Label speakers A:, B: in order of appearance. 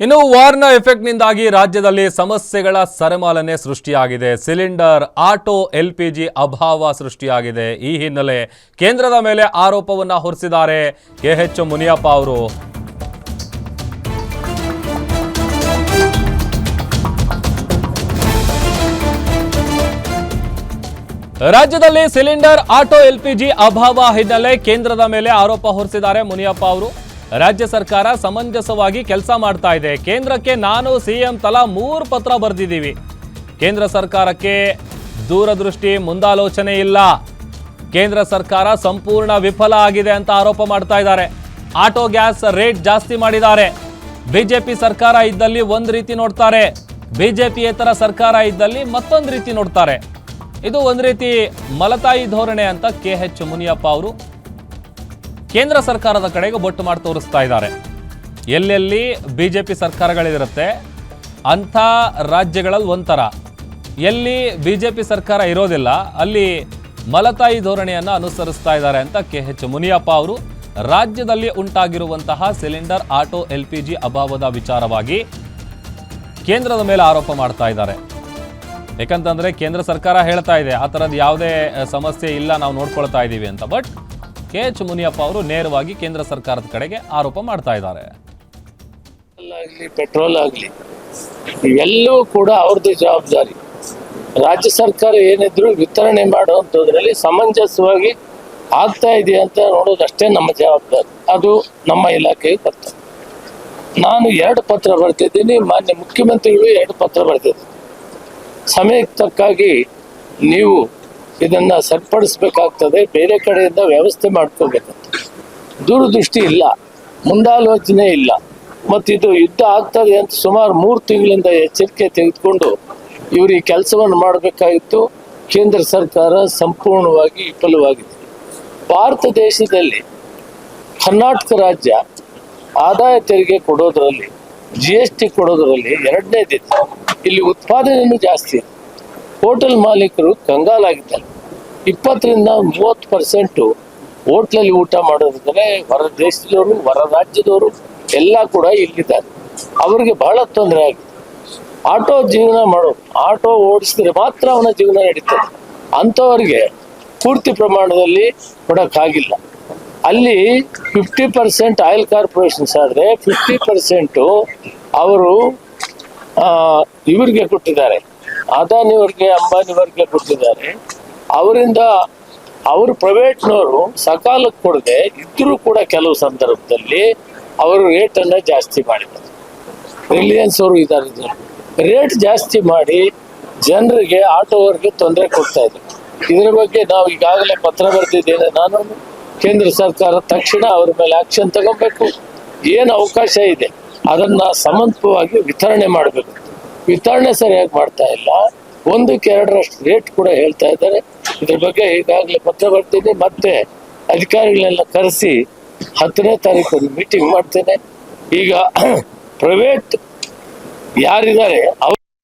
A: ಇನ್ನು ವಾರ್ನ ಎಫೆಕ್ಟ್ನಿಂದಾಗಿ ರಾಜ್ಯದಲ್ಲಿ ಸಮಸ್ಯೆಗಳ ಸರಮಾಲೆನೇ ಸೃಷ್ಟಿಯಾಗಿದೆ. ಸಿಲಿಂಡರ್, ಆಟೋ, ಎಲ್ಪಿಜಿ ಅಭಾವ ಸೃಷ್ಟಿಯಾಗಿದೆ. ಈ ಹಿನ್ನೆಲೆ ಕೇಂದ್ರದ ಮೇಲೆ ಆರೋಪವನ್ನ ಹೊರಿಸಿದ್ದಾರೆ ಕೆಎಚ್ ಮುನಿಯಪ್ಪ ಅವರು. ರಾಜ್ಯದಲ್ಲಿ ಸಿಲಿಂಡರ್, ಆಟೋ, ಎಲ್ಪಿಜಿ ಅಭಾವ ಹಿನ್ನೆಲೆ ಕೇಂದ್ರದ ಮೇಲೆ ಆರೋಪ ಹೊರಿಸಿದ್ದಾರೆ ಮುನಿಯಪ್ಪ ಅವರು. ರಾಜ್ಯ ಸರ್ಕಾರ ಸಮಂಜಸವಾಗಿ ಕೆಲಸ ಮಾಡ್ತಾ ಇದೆ. ಕೇಂದ್ರಕ್ಕೆ ನಾನು ಸಿಎಂ ತಲಾ 3 ಪತ್ರ ಬರೆದಿದ್ದೀವಿ. ಕೇಂದ್ರ ಸರ್ಕಾರಕ್ಕೆ ದೂರದೃಷ್ಟಿ, ಮುಂದಾಲೋಚನೆ ಇಲ್ಲ. ಕೇಂದ್ರ ಸರ್ಕಾರ ಸಂಪೂರ್ಣ ವಿಫಲ ಆಗಿದೆ ಅಂತ ಆರೋಪ ಮಾಡ್ತಾ ಇದ್ದಾರೆ. ಆಟೋ ಗ್ಯಾಸ್ ರೇಟ್ ಜಾಸ್ತಿ ಮಾಡಿದ್ದಾರೆ. ಬಿಜೆಪಿ ಸರ್ಕಾರ ಇದ್ದಲ್ಲಿ ಒಂದು ರೀತಿ ನೋಡ್ತಾರೆ, ಬಿಜೆಪಿಯೇತರ ಸರ್ಕಾರ ಇದ್ದಲ್ಲಿ ಮತ್ತೊಂದು ರೀತಿ ನೋಡ್ತಾರೆ. ಇದು ಒಂದು ರೀತಿ ಮಲತಾಯಿ ಧೋರಣೆ ಅಂತ ಕೆಎಚ್ ಮುನಿಯಪ್ಪ ಅವರು ಕೇಂದ್ರ ಸರ್ಕಾರದ ಕಡೆಗೆ ಬೊಟ್ಟು ಮಾಡಿ ತೋರಿಸ್ತಾ ಇದ್ದಾರೆ. ಎಲ್ಲೆಲ್ಲಿ ಬಿಜೆಪಿ ಸರ್ಕಾರಗಳಿರುತ್ತೆ ಅಂಥ ರಾಜ್ಯಗಳಲ್ಲಿ ಒಂಥರ, ಎಲ್ಲಿ ಬಿಜೆಪಿ ಸರ್ಕಾರ ಇರೋದಿಲ್ಲ ಅಲ್ಲಿ ಮಲತಾಯಿ ಧೋರಣೆಯನ್ನು ಅನುಸರಿಸ್ತಾ ಇದ್ದಾರೆ ಅಂತ ಕೆಎಚ್ ಮುನಿಯಪ್ಪ ಅವರು ರಾಜ್ಯದಲ್ಲಿ ಉಂಟಾಗಿರುವಂತಹ ಸಿಲಿಂಡರ್, ಆಟೋ, ಎಲ್ಪಿಜಿ ಅಭಾವದ ವಿಚಾರವಾಗಿ ಕೇಂದ್ರದ ಮೇಲೆ ಆರೋಪ ಮಾಡ್ತಾ ಇದ್ದಾರೆ. ಯಾಕಂತಂದ್ರೆ ಕೇಂದ್ರ ಸರ್ಕಾರ ಹೇಳ್ತಾ ಇದೆ ಆ ಥರದ್ದು ಯಾವುದೇ ಸಮಸ್ಯೆ ಇಲ್ಲ, ನಾವು ನೋಡ್ಕೊಳ್ತಾ ಇದ್ದೀವಿ ಅಂತ. ಬಟ್ ಕೆಎಚ್ ಮುನಿಯಪ್ಪ ಅವರು ನೇರವಾಗಿ ಕೇಂದ್ರ ಸರ್ಕಾರದ ಕಡೆಗೆ ಆರೋಪ ಮಾಡ್ತಾ ಇದ್ದಾರೆ.
B: ಪೆಟ್ರೋಲ್ ಆಗಲಿ ಇವೆಲ್ಲವೂ ಕೂಡ ಅವ್ರದ್ದು ಜವಾಬ್ದಾರಿ. ರಾಜ್ಯ ಸರ್ಕಾರ ಏನಿದ್ರು ವಿತರಣೆ ಮಾಡುವಂಥದ್ರಲ್ಲಿ ಸಮಂಜಸವಾಗಿ ಆಗ್ತಾ ಇದೆಯಾ ಅಂತ ನೋಡೋದಷ್ಟೇ ನಮ್ಮ ಜವಾಬ್ದಾರಿ. ಅದು ನಮ್ಮ ಇಲಾಖೆಗೆ ಬರ್ತದೆ. ನಾನು 2 ಪತ್ರ ಬರ್ತಿದ್ದೀನಿ, ಮಾನ್ಯ ಮುಖ್ಯಮಂತ್ರಿಗಳು 2 ಪತ್ರ ಬರ್ತಿದ್ದೀನಿ. ಸಮಯಕ್ಕೆ ತಕ್ಕಾಗಿ ನೀವು ಇದನ್ನ ಸರಿಪಡಿಸ್ಬೇಕಾಗ್ತದೆ, ಬೇರೆ ಕಡೆಯಿಂದ ವ್ಯವಸ್ಥೆ ಮಾಡ್ಕೋಬೇಕಂತ. ದೂರದೃಷ್ಟಿ ಇಲ್ಲ, ಮುಂದಾಲೋಚನೆ ಇಲ್ಲ. ಮತ್ತಿದು ಯುದ್ಧ ಆಗ್ತದೆ ಅಂತ ಸುಮಾರು 3 ತಿಂಗಳಿಂದ ಎಚ್ಚರಿಕೆ ತೆಗೆದುಕೊಂಡು ಇವರು ಈ ಕೆಲಸವನ್ನು ಮಾಡಬೇಕಾಗಿತ್ತು. ಕೇಂದ್ರ ಸರ್ಕಾರ ಸಂಪೂರ್ಣವಾಗಿ ವಿಫಲವಾಗಿದೆ. ಭಾರತ ದೇಶದಲ್ಲಿ ಕರ್ನಾಟಕ ರಾಜ್ಯ ಆದಾಯ ತೆರಿಗೆ ಕೊಡೋದ್ರಲ್ಲಿ, GST ಕೊಡೋದ್ರಲ್ಲಿ 2ನೇದಿದೆ. ಇಲ್ಲಿ ಉತ್ಪಾದನೆಯೂ ಜಾಸ್ತಿ ಇದೆ. ಹೋಟೆಲ್ ಮಾಲೀಕರು ಕಂಗಾಲಾಗಿದ್ದಾರೆ. 20ರಿಂದ 30% ಹೋಟ್ಲಲ್ಲಿ ಊಟ ಮಾಡೋದಿದ್ರೆ ಹೊರ ದೇಶದವರು, ಹೊರ ರಾಜ್ಯದವರು ಎಲ್ಲ ಕೂಡ ಇಲ್ಲಿದ್ದಾರೆ. ಅವರಿಗೆ ಬಹಳ ತೊಂದರೆ ಆಗಿದೆ. ಆಟೋ ಜೀವನ ಮಾಡೋದು, ಆಟೋ ಓಡಿಸಿದ್ರೆ ಮಾತ್ರ ಅವನ ಜೀವನ ನಡೀತದೆ. ಅಂಥವ್ರಿಗೆ ಪೂರ್ತಿ ಪ್ರಮಾಣದಲ್ಲಿ ಕೊಡೋಕ್ಕಾಗಿಲ್ಲ. ಅಲ್ಲಿ 50% ಆಯಿಲ್ ಕಾರ್ಪೊರೇಷನ್ಸ್ ಆದರೆ 50% ಅವರು ಇವರಿಗೆ ಕೊಟ್ಟಿದ್ದಾರೆ, ಅದಾನಿಯವರಿಗೆ, ಅಂಬಾನಿಯವರಿಗೆ ಕೊಟ್ಟಿದ್ದಾರೆ. ಅವರಿಂದ ಅವರು ಪ್ರೈವೇಟ್ನವರು ಸಕಾಲಕ್ಕೆ ಕೊಡದೆ ಇದ್ರೂ ಕೂಡ ಕೆಲವು ಸಂದರ್ಭದಲ್ಲಿ ಅವರು ರೇಟನ್ನು ಜಾಸ್ತಿ ಮಾಡಿದ್ದಾರೆ. ರಿಲಯನ್ಸ್ ಅವರು ಇದ್ದಾರೆ, ರೇಟ್ ಜಾಸ್ತಿ ಮಾಡಿ ಜನರಿಗೆ, ಆಟೋವರಿಗೆ ತೊಂದರೆ ಕೊಡ್ತಾ ಇದ್ದಾರೆ. ಇದರ ಬಗ್ಗೆ ನಾವು ಈಗಾಗಲೇ ಪತ್ರ ಬರೆದಿದ್ದೇನೆ. ನಾನು ಕೇಂದ್ರ ಸರ್ಕಾರ ತಕ್ಷಣ ಅವರ ಮೇಲೆ ಆಕ್ಷನ್ ತಗೋಬೇಕು. ಏನು ಅವಕಾಶ ಇದೆ ಅದನ್ನ ಸಮಂಜಸವಾಗಿ ವಿತರಣೆ ಮಾಡಬೇಕು. ವಿತರಣೆ ಸರಿಯಾಗಿ ಮಾಡ್ತಾ ಇಲ್ಲ. 1ಕ್ಕೆ 2ರಷ್ಟು ರೇಟ್ ಕೂಡ ಹೇಳ್ತಾ ಇದ್ದಾರೆ. ಇದ್ರ ಬಗ್ಗೆ ಈಗಾಗಲೇ ಪತ್ರ ಬರ್ತೀನಿ. ಮತ್ತೆ ಅಧಿಕಾರಿಗಳನ್ನೆಲ್ಲ ಕರೆಸಿ 10ನೇ ತಾರೀಕು ಮೀಟಿಂಗ್ ಮಾಡ್ತೇನೆ. ಈಗ ಪ್ರೈವೇಟ್ ಯಾರಿದ್ದಾರೆ